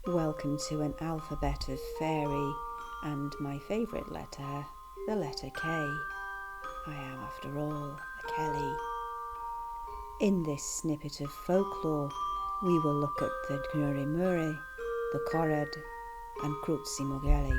Welcome to an alphabet of fairy, and my favourite letter, the letter K. I am, after all, a Kelly. In this snippet of folklore, we will look at the Knurremurre, the Korred, and Kruzimugeli.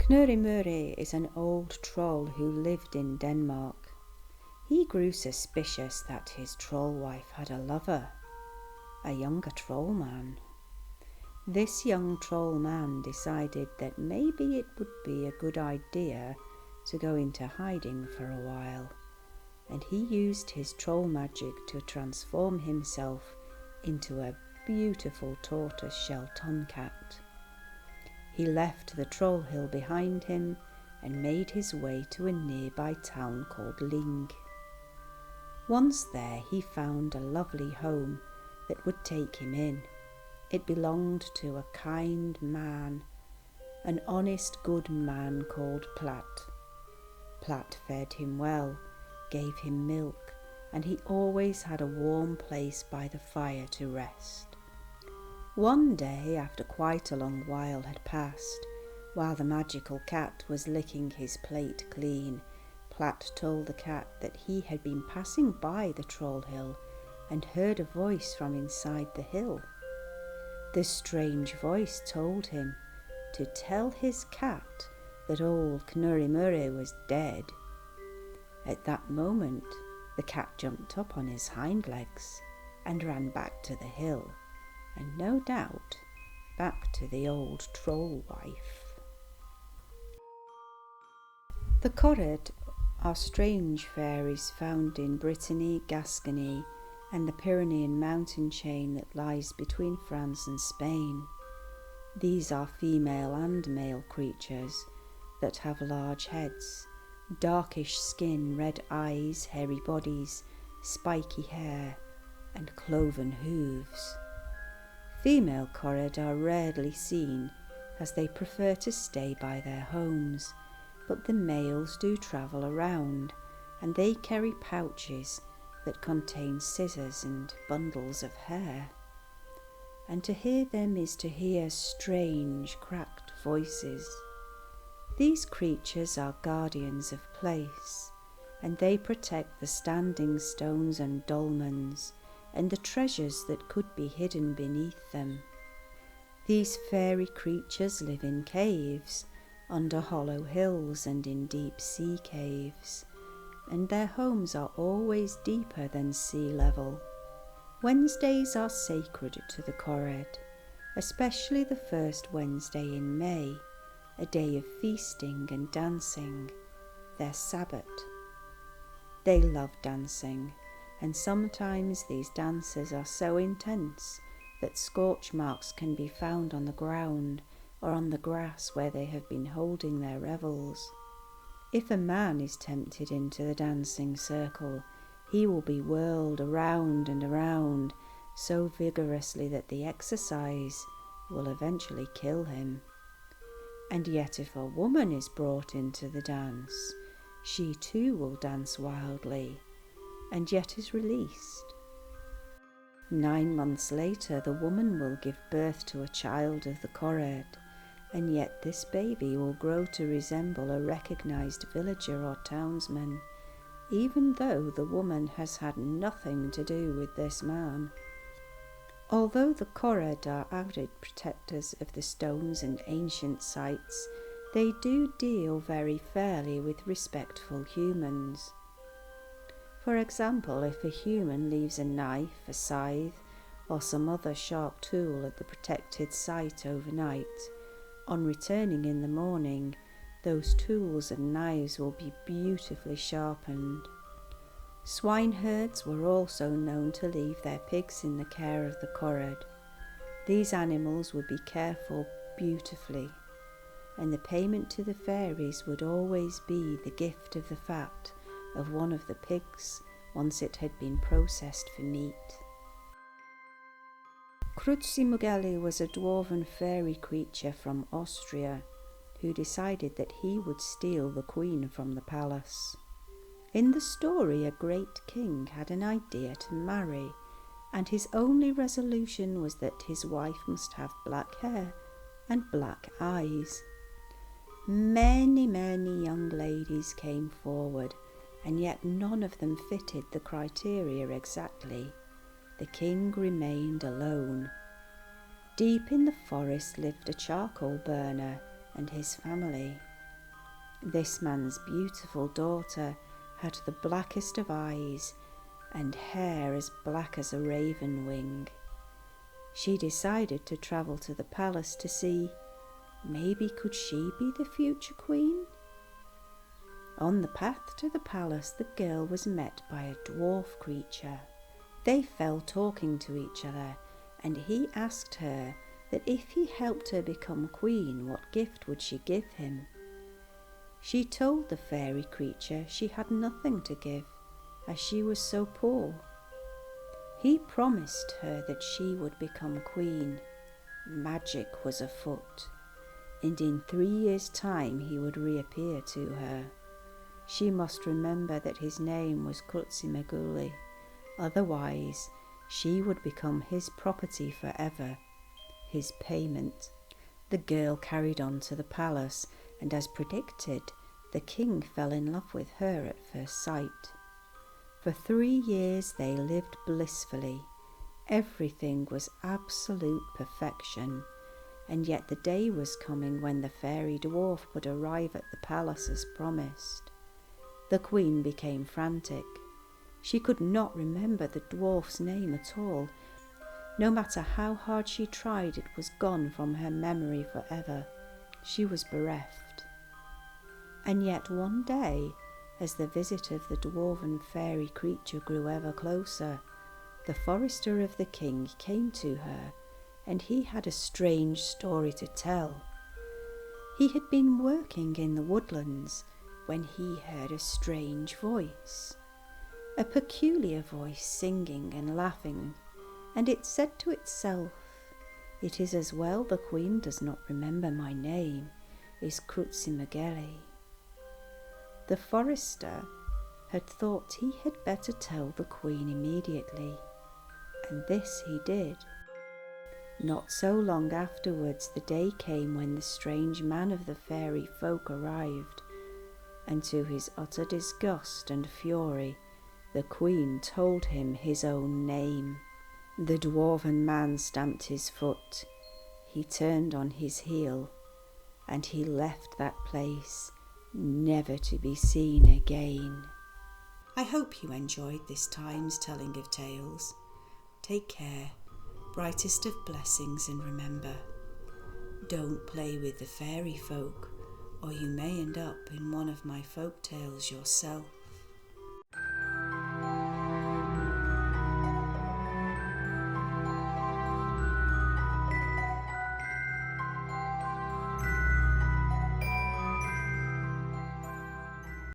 Knurremurre is an old troll who lived in Denmark. He grew suspicious that his troll wife had a lover, a younger troll man. This young troll man decided that maybe it would be a good idea to go into hiding for a while, and he used his troll magic to transform himself into a beautiful tortoise-shell tomcat. He left the troll hill behind him and made his way to a nearby town called Ling. Once there, he found a lovely home that would take him in. It belonged to a kind man, an honest good man called Platt. Platt fed him well, gave him milk, and he always had a warm place by the fire to rest. One day, after quite a long while had passed, while the magical cat was licking his plate clean, Platt told the cat that he had been passing by the troll hill and heard a voice from inside the hill. The strange voice told him to tell his cat that old Knurremurre was dead. At that moment, the cat jumped up on his hind legs and ran back to the hill, and no doubt back to the old troll wife. The Korred are strange fairies found in Brittany, Gascony, and the Pyrenees mountain chain that lies between France and Spain. These are female and male creatures that have large heads, darkish skin, red eyes, hairy bodies, spiky hair, and cloven hooves. Female Korred are rarely seen as they prefer to stay by their homes, but the males do travel around, and they carry pouches that contain scissors and bundles of hair. And to hear them is to hear strange, cracked voices. These creatures are guardians of place, and they protect the standing stones and dolmens, and the treasures that could be hidden beneath them. These fairy creatures live in caves, under hollow hills and in deep sea caves, and their homes are always deeper than sea level. Wednesdays are sacred to the Korred, especially the first Wednesday in May, a day of feasting and dancing, their Sabbath. They love dancing, and sometimes these dances are so intense that scorch marks can be found on the ground or on the grass where they have been holding their revels. If a man is tempted into the dancing circle, he will be whirled around and around so vigorously that the exercise will eventually kill him. And yet if a woman is brought into the dance, she too will dance wildly, and yet is released. 9 months later, the woman will give birth to a child of the Korred, and yet this baby will grow to resemble a recognised villager or townsman, even though the woman has had nothing to do with this man. Although the Korred are avid protectors of the stones and ancient sites, they do deal very fairly with respectful humans. For example, if a human leaves a knife, a scythe, or some other sharp tool at the protected site overnight, on returning in the morning, those tools and knives will be beautifully sharpened. Swineherds were also known to leave their pigs in the care of the Korred. These animals would be cared for beautifully, and the payment to the fairies would always be the gift of the fat of one of the pigs once it had been processed for meat. Kruzimugeli was a dwarven fairy creature from Austria who decided that he would steal the queen from the palace. In the story, a great king had an idea to marry, and his only resolution was that his wife must have black hair and black eyes. Many young ladies came forward, and yet none of them fitted the criteria exactly. The king remained alone. Deep in the forest lived a charcoal burner and his family. This man's beautiful daughter had the blackest of eyes and hair as black as a raven wing. She decided to travel to the palace to see, maybe could she be the future queen? On the path to the palace, the girl was met by a dwarf creature. They fell talking to each other, and he asked her that if he helped her become queen, what gift would she give him? She told the fairy creature she had nothing to give, as she was so poor. He promised her that she would become queen. Magic was afoot, and in 3 years' time he would reappear to her. She must remember that his name was Kruzimugeli, otherwise she would become his property forever, his payment. The girl carried on to the palace, and as predicted, the king fell in love with her at first sight. For 3 years they lived blissfully. Everything was absolute perfection, and yet the day was coming when the fairy dwarf would arrive at the palace as promised. The queen became frantic. She could not remember the dwarf's name at all. No matter how hard she tried, it was gone from her memory forever. She was bereft. And yet one day, as the visit of the dwarven fairy creature grew ever closer, the forester of the king came to her, and he had a strange story to tell. He had been working in the woodlands when he heard a strange voice, a peculiar voice singing and laughing, and it said to itself, "It is as well the queen does not remember my name is Kruzimugeli." The forester had thought he had better tell the queen immediately, and this he did. Not so long afterwards, the day came when the strange man of the fairy folk arrived, and to his utter disgust and fury, the queen told him his own name. The dwarven man stamped his foot, he turned on his heel, and he left that place, never to be seen again. I hope you enjoyed this time's telling of tales. Take care, brightest of blessings, and remember, don't play with the fairy folk, or you may end up in one of my folk tales yourself.